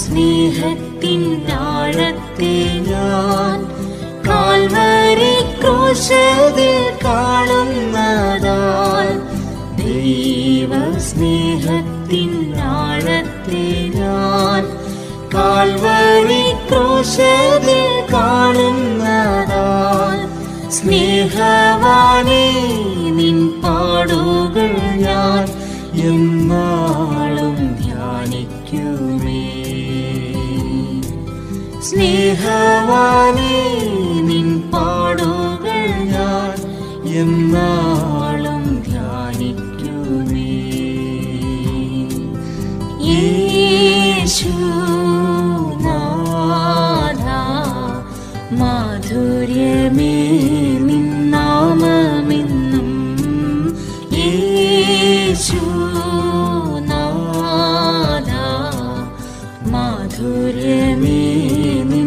സ്നേഹത്തിൻ ആഴത്തെ ഞാൻ കാൽവരി ക്രൂശിൽ കാണുന്നതാൽ, ദൈവ സ്നേഹത്തിൻ ആഴത്തെ ഞാൻ കാൽവരി ക്രൂശിൽ കാണുന്നതാൽ, സ്നേഹവാനേ നിൻ പാടുകൾ ഞാൻ എന്നാളും ധ്യാനിക്കുമേ. സ്നേഹവാനേ നിൻ പാടുകൾ ഞാൻ എന്നാളും ധ്യാനിക്കുമേ. യേശുനാഥാ മാധുര്യമേ നിൻ നാമമെന്നും, യേശുനാഥാ മാധുര്യമേ നിൻ